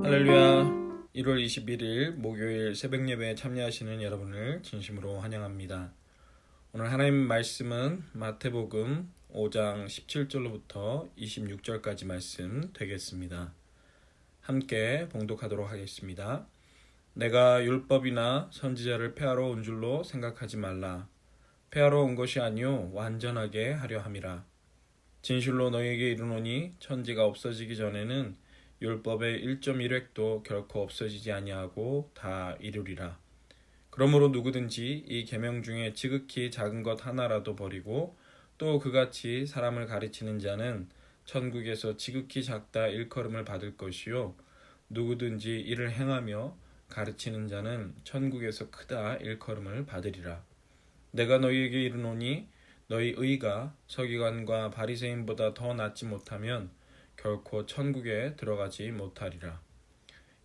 할렐루야. 1월 21일 목요일 새벽 예배에 참여하시는 여러분을 진심으로 환영합니다. 오늘 하나님 말씀은 마태복음 5장 17절로부터 26절까지 말씀 되겠습니다. 함께 봉독하도록 하겠습니다. 내가 율법이나 선지자를 폐하러 온 줄로 생각하지 말라. 폐하러 온 것이 아니요 완전하게 하려 함이라. 진실로 너희에게 이르노니 천지가 없어지기 전에는 율법의 1.1획도 결코 없어지지 아니하고 다 이루리라. 그러므로 누구든지 이 계명 중에 지극히 작은 것 하나라도 버리고 또 그같이 사람을 가르치는 자는 천국에서 지극히 작다 일컬음을 받을 것이요 누구든지 이를 행하며 가르치는 자는 천국에서 크다 일컬음을 받으리라. 내가 너희에게 이르노니 너희 의가 서기관과 바리새인보다 더 낫지 못하면 결코 천국에 들어가지 못하리라.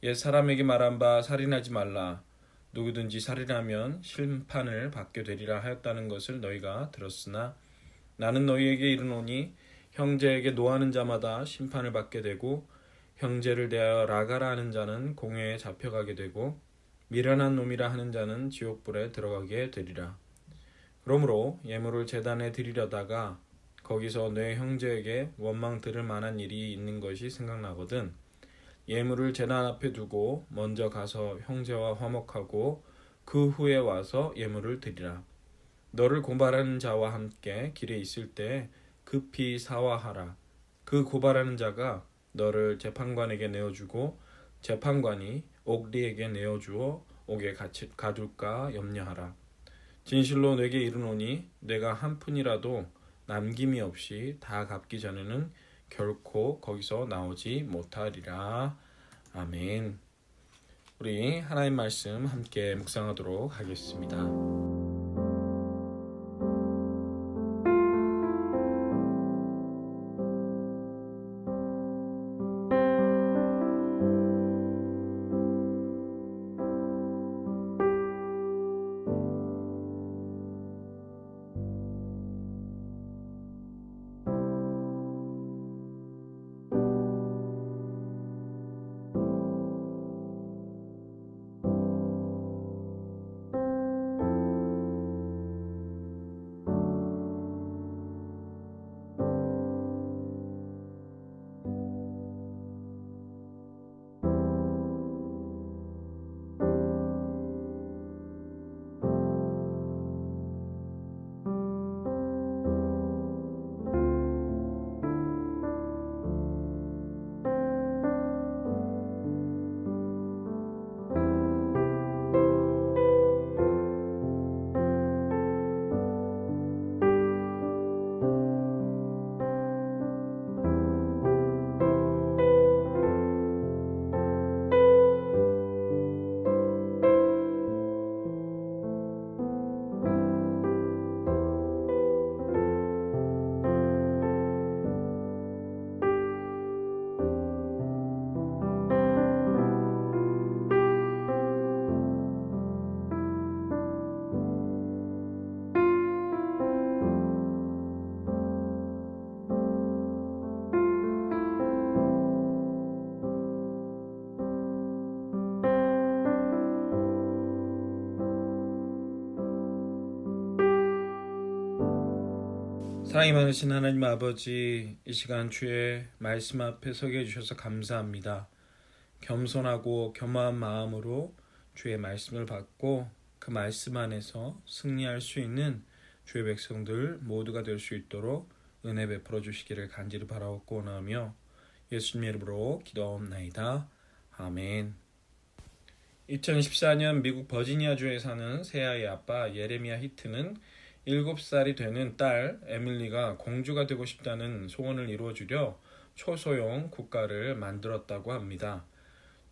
옛 사람에게 말한 바 살인하지 말라. 누구든지 살인하면 심판을 받게 되리라 하였다는 것을 너희가 들었으나 나는 너희에게 이르노니 형제에게 노하는 자마다 심판을 받게 되고 형제를 대하여 라가라 하는 자는 공회에 잡혀가게 되고 미련한 놈이라 하는 자는 지옥불에 들어가게 되리라. 그러므로 예물을 제단에 드리려다가 거기서 내 형제에게 원망 들을 만한 일이 있는 것이 생각나거든 예물을 제단 앞에 두고 먼저 가서 형제와 화목하고 그 후에 와서 예물을 드리라. 너를 고발하는 자와 함께 길에 있을 때 급히 사화하라. 그 고발하는 자가 너를 재판관에게 내어주고 재판관이 옥리에게 내어주어 옥에 가둘까 염려하라. 진실로 내게 이르노니 내가 한 푼이라도 남김이 없이 다 갚기 전에는 결코 거기서 나오지 못하리라. 아멘. 우리 하나님 말씀 함께 묵상하도록 하겠습니다. 사랑이 많으신 하나님 아버지, 이 시간 주의 말씀 앞에 서게 해주셔서 감사합니다. 겸손하고 겸허한 마음으로 주의 말씀을 받고 그 말씀 안에서 승리할 수 있는 주의 백성들 모두가 될 수 있도록 은혜 베풀어 주시기를 간절히 바라옵고 원하며 예수님 이름으로 기도하옵나이다. 아멘. 2014년 미국 버지니아주에 사는 새아이의 아빠 예레미야 히트는 7살이 되는 딸 에밀리가 공주가 되고 싶다는 소원을 이루어주려 초소형 국가를 만들었다고 합니다.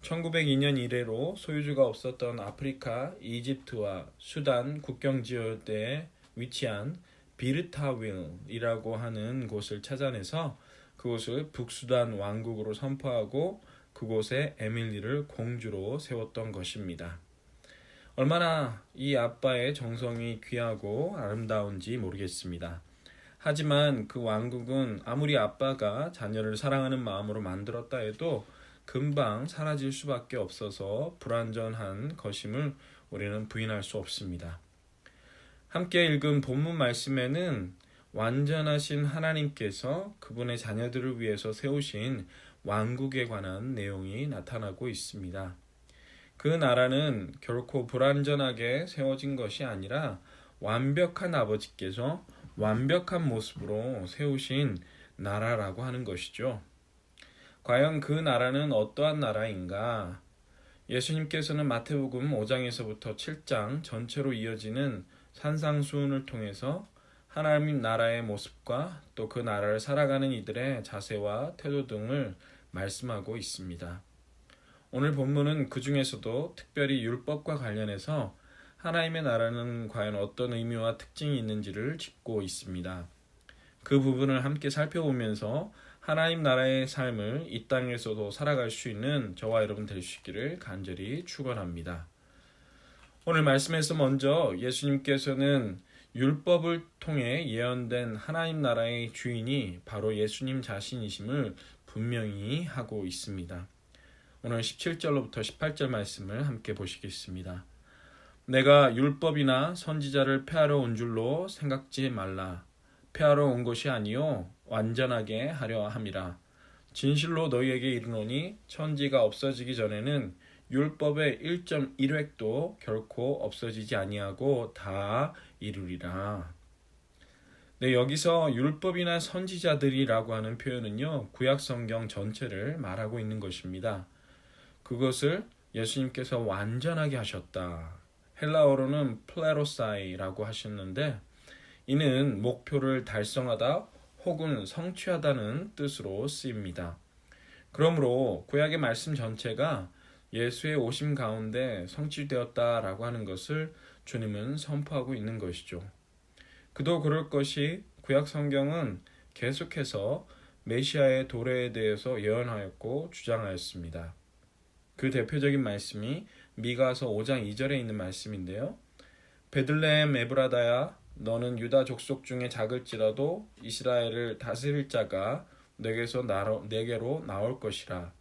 1902년 이래로 소유주가 없었던 아프리카, 이집트와 수단 국경 지역대에 위치한 비르타윌이라고 하는 곳을 찾아내서 그곳을 북수단 왕국으로 선포하고 그곳에 에밀리를 공주로 세웠던 것입니다. 얼마나 이 아빠의 정성이 귀하고 아름다운지 모르겠습니다. 하지만 그 왕국은 아무리 아빠가 자녀를 사랑하는 마음으로 만들었다 해도 금방 사라질 수밖에 없어서 불완전한 것임을 우리는 부인할 수 없습니다. 함께 읽은 본문 말씀에는 완전하신 하나님께서 그분의 자녀들을 위해서 세우신 왕국에 관한 내용이 나타나고 있습니다. 그 나라는 결코 불완전하게 세워진 것이 아니라 완벽한 아버지께서 완벽한 모습으로 세우신 나라라고 하는 것이죠. 과연 그 나라는 어떠한 나라인가? 예수님께서는 마태복음 5장에서부터 7장 전체로 이어지는 산상수훈을 통해서 하나님 나라의 모습과 또 그 나라를 살아가는 이들의 자세와 태도 등을 말씀하고 있습니다. 오늘 본문은 그 중에서도 특별히 율법과 관련해서 하나님의 나라는 과연 어떤 의미와 특징이 있는지를 짚고 있습니다. 그 부분을 함께 살펴보면서 하나님 나라의 삶을 이 땅에서도 살아갈 수 있는 저와 여러분 될 수 있기를 간절히 축원합니다. 오늘 말씀에서 먼저 예수님께서는 율법을 통해 예언된 하나님 나라의 주인이 바로 예수님 자신이심을 분명히 하고 있습니다. 오늘 17절로부터 18절 말씀을 함께 보시겠습니다. 내가 율법이나 선지자를 폐하러 온 줄로 생각지 말라. 폐하러 온 것이 아니요 완전하게 하려 함이라. 진실로 너희에게 이르노니 천지가 없어지기 전에는 율법의 1.1획도 결코 없어지지 아니하고 다 이루리라. 네, 여기서 율법이나 선지자들이라고 하는 표현은요, 구약 성경 전체를 말하고 있는 것입니다. 그것을 예수님께서 완전하게 하셨다. 헬라어로는 플레로사이라고 하셨는데 이는 목표를 달성하다 혹은 성취하다는 뜻으로 쓰입니다. 그러므로 구약의 말씀 전체가 예수의 오심 가운데 성취되었다라고 하는 것을 주님은 선포하고 있는 것이죠. 그도 그럴 것이 구약 성경은 계속해서 메시아의 도래에 대해서 예언하였고 주장하였습니다. 그 대표적인 말씀이 미가서 5장 2절에 있는 말씀인데요. 베들레헴 에브라다야 너는 유다 족속 중에 작을지라도 이스라엘을 다스릴 자가 내게로 나올 것이라.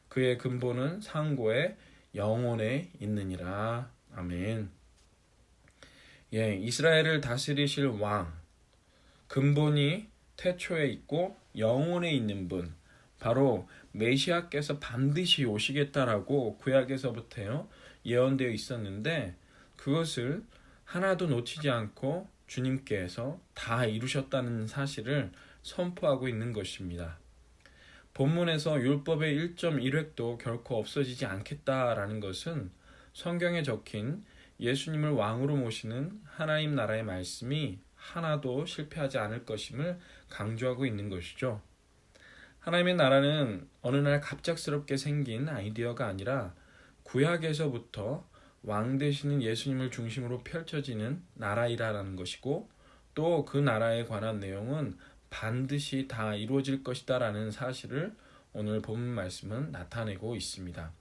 그의 근본은 상고의 영혼에 있느니라. 아멘. 예, 이스라엘을 다스리실 왕, 근본이 태초에 있고 영혼에 있는 분, 바로 메시아께서 반드시 오시겠다라고 구약에서부터 예언되어 있었는데 그것을 하나도 놓치지 않고 주님께서 다 이루셨다는 사실을 선포하고 있는 것입니다. 본문에서 율법의 1.1획도 결코 없어지지 않겠다라는 것은 성경에 적힌 예수님을 왕으로 모시는 하나님 나라의 말씀이 하나도 실패하지 않을 것임을 강조하고 있는 것이죠. 하나님의 나라는 어느 날 갑작스럽게 생긴 아이디어가 아니라 구약에서부터 왕 되시는 예수님을 중심으로 펼쳐지는 나라이라는 것이고 또 그 나라에 관한 내용은 반드시 다 이루어질 것이다라는 사실을 오늘 본문 말씀은 나타내고 있습니다.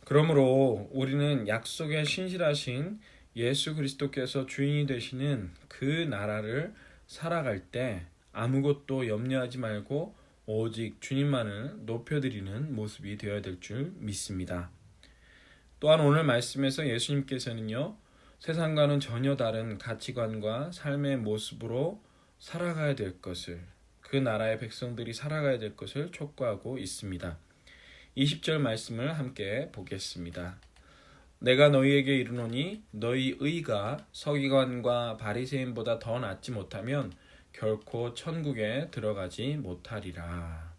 그러므로 우리는 약속에 신실하신 예수 그리스도께서 주인이 되시는 그 나라를 살아갈 때 아무것도 염려하지 말고 오직 주님만을 높여드리는 모습이 되어야 될 줄 믿습니다. 또한 오늘 말씀에서 예수님께서는요, 세상과는 전혀 다른 가치관과 삶의 모습으로 살아가야 될 것을, 그 나라의 백성들이 살아가야 될 것을 촉구하고 있습니다. 20절 말씀을 함께 보겠습니다. 내가 너희에게 이르노니 너희 의가 서기관과 바리새인보다 더 낫지 못하면 결코 천국에 들어가지 못하리라.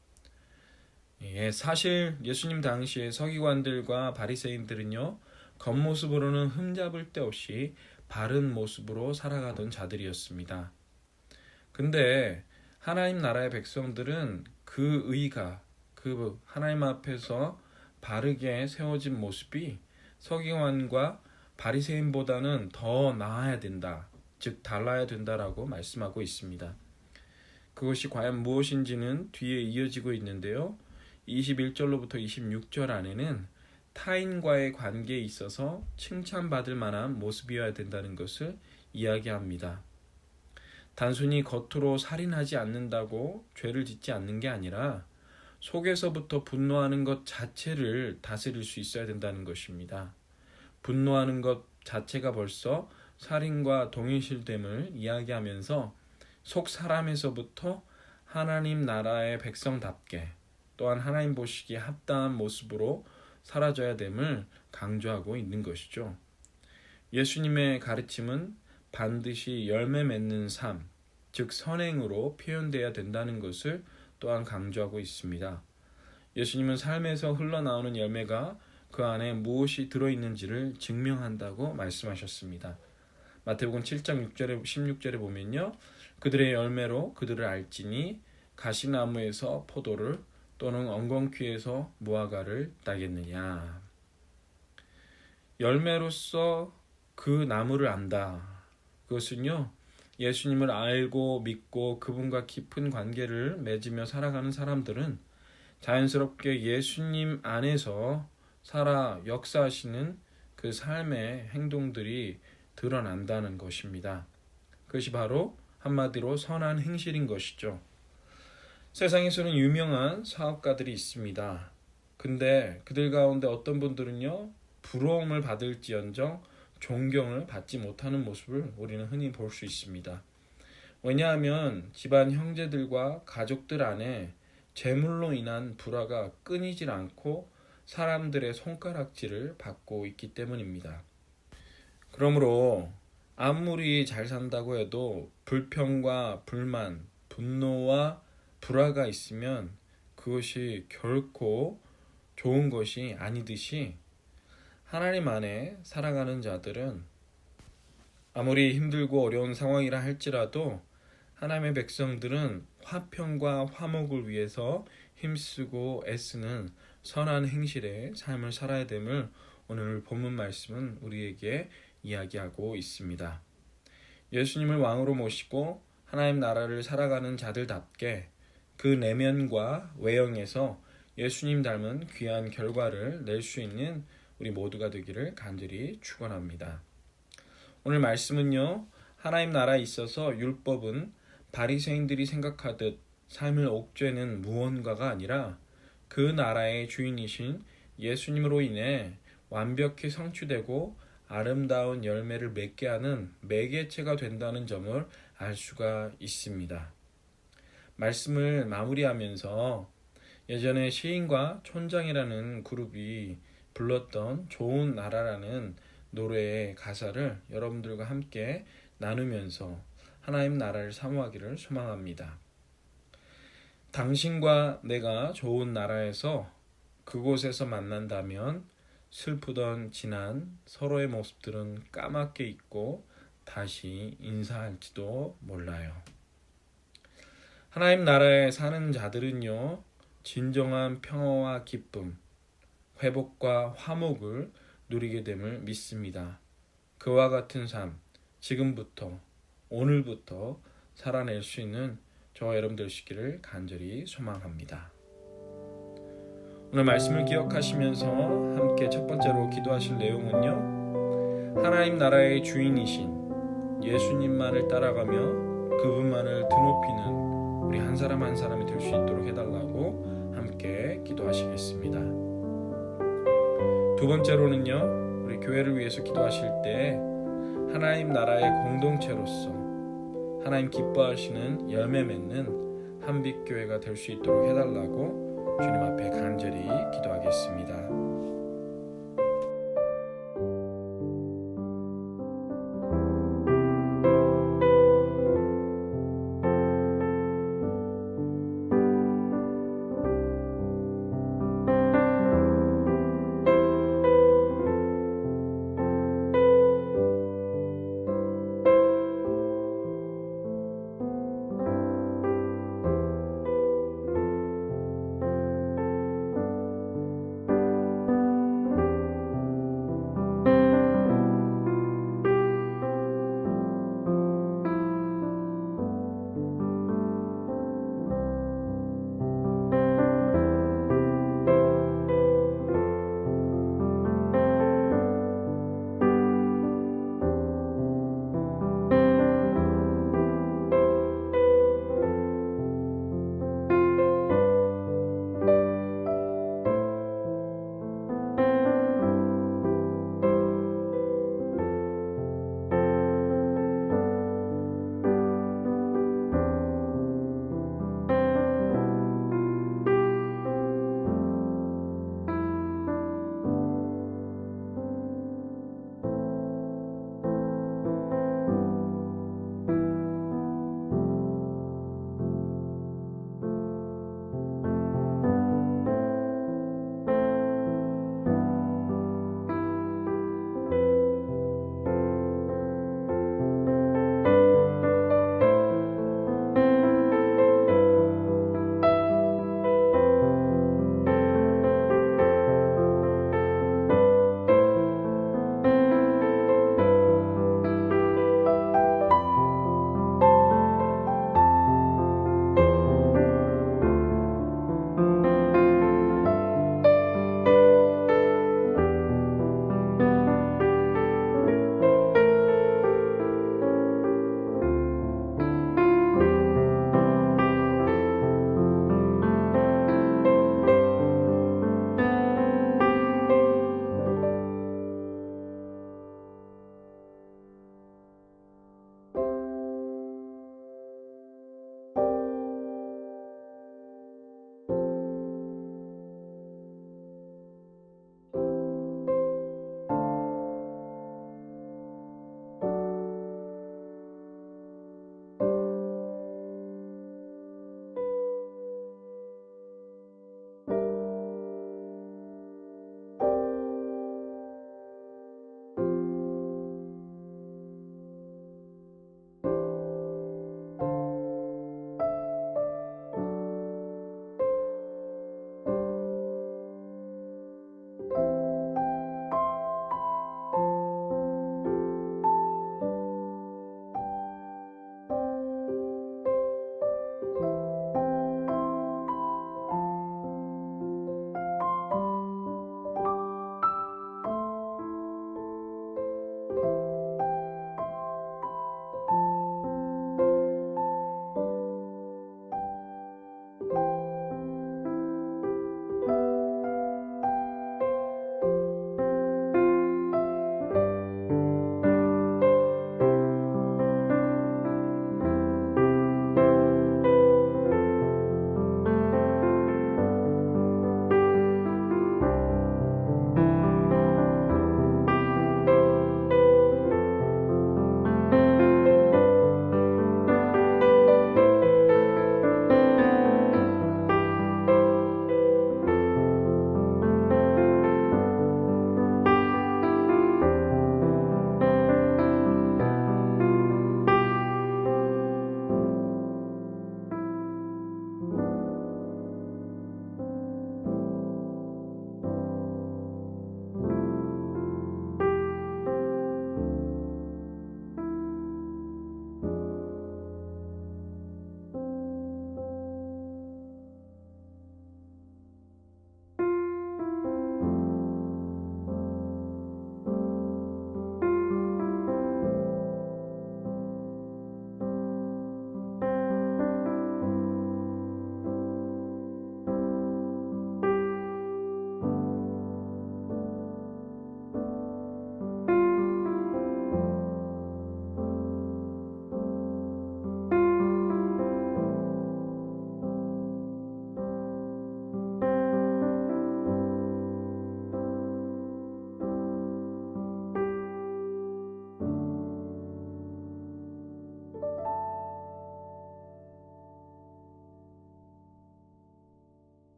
예, 사실 예수님 당시에 서기관들과 바리새인들은요, 겉모습으로는 흠잡을 데 없이 바른 모습으로 살아가던 자들이었습니다. 근데 하나님 나라의 백성들은 그 의가, 그 하나님 앞에서 바르게 세워진 모습이 서기관과 바리새인보다는 더 나아야 된다, 즉 달라야 된다라고 말씀하고 있습니다. 그것이 과연 무엇인지는 뒤에 이어지고 있는데요. 21절로부터 26절 안에는 타인과의 관계에 있어서 칭찬받을 만한 모습이어야 된다는 것을 이야기합니다. 단순히 겉으로 살인하지 않는다고 죄를 짓지 않는 게 아니라 속에서부터 분노하는 것 자체를 다스릴 수 있어야 된다는 것입니다. 분노하는 것 자체가 벌써 살인과 동일실됨을 이야기하면서 속 사람에서부터 하나님 나라의 백성답게 또한 하나님 보시기에 합당한 모습으로 사라져야 됨을 강조하고 있는 것이죠. 예수님의 가르침은 반드시 열매 맺는 삶, 즉 선행으로 표현되어야 된다는 것을 또한 강조하고 있습니다. 예수님은 삶에서 흘러나오는 열매가 그 안에 무엇이 들어있는지를 증명한다고 말씀하셨습니다. 마태복음 7장 16절에 보면요. 그들의 열매로 그들을 알지니 가시나무에서 포도를 또는 엉겅퀴에서 무화과를 따겠느냐. 열매로서 그 나무를 안다. 그것은요. 예수님을 알고 믿고 그분과 깊은 관계를 맺으며 살아가는 사람들은 자연스럽게 예수님 안에서 살아 역사하시는 그 삶의 행동들이 드러난다는 것입니다. 그것이 바로 한마디로 선한 행실인 것이죠. 세상에서는 유명한 사업가들이 있습니다. 근데 그들 가운데 어떤 분들은요, 부러움을 받을지언정 존경을 받지 못하는 모습을 우리는 흔히 볼 수 있습니다. 왜냐하면 집안 형제들과 가족들 안에 재물로 인한 불화가 끊이질 않고 사람들의 손가락질을 받고 있기 때문입니다. 그러므로 아무리 잘 산다고 해도 불평과 불만, 분노와 불화가 있으면 그것이 결코 좋은 것이 아니듯이 하나님 안에 살아가는 자들은 아무리 힘들고 어려운 상황이라 할지라도 하나님의 백성들은 화평과 화목을 위해서 힘쓰고 애쓰는 선한 행실의 삶을 살아야 됨을 오늘 본문 말씀은 우리에게 이야기하고 있습니다. 예수님을 왕으로 모시고 하나님 나라를 살아가는 자들답게 그 내면과 외형에서 예수님 닮은 귀한 결과를 낼 수 있는 우리 모두가 되기를 간절히 축원합니다. 오늘 말씀은요. 하나님 나라에 있어서 율법은 바리새인들이 생각하듯 삶을 옥죄는 무언가가 아니라 그 나라의 주인이신 예수님으로 인해 완벽히 성취되고 아름다운 열매를 맺게 하는 매개체가 된다는 점을 알 수가 있습니다. 말씀을 마무리하면서 예전에 시인과 촌장이라는 그룹이 불렀던 좋은 나라라는 노래의 가사를 여러분들과 함께 나누면서 하나님 나라를 사모하기를 소망합니다. 당신과 내가 좋은 나라에서 그곳에서 만난다면 슬프던 지난 서로의 모습들은 까맣게 잊고 다시 인사할지도 몰라요. 하나님 나라에 사는 자들은요, 진정한 평화와 기쁨, 회복과 화목을 누리게 됨을 믿습니다. 그와 같은 삶, 지금부터, 오늘부터 살아낼 수 있는 저와 여러분 되시기를 간절히 소망합니다. 오늘 말씀을 기억하시면서 함께 첫 번째로 기도하실 내용은요. 하나님 나라의 주인이신 예수님만을 따라가며 그분만을 드높이는 우리 한 사람 한 사람이 될 수 있도록 해달라고 함께 기도하시겠습니다. 두 번째로는요. 우리 교회를 위해서 기도하실 때 하나님 나라의 공동체로서 하나님 기뻐하시는 열매 맺는 한빛교회가 될 수 있도록 해달라고 주님 앞에 간절히 기도하겠습니다.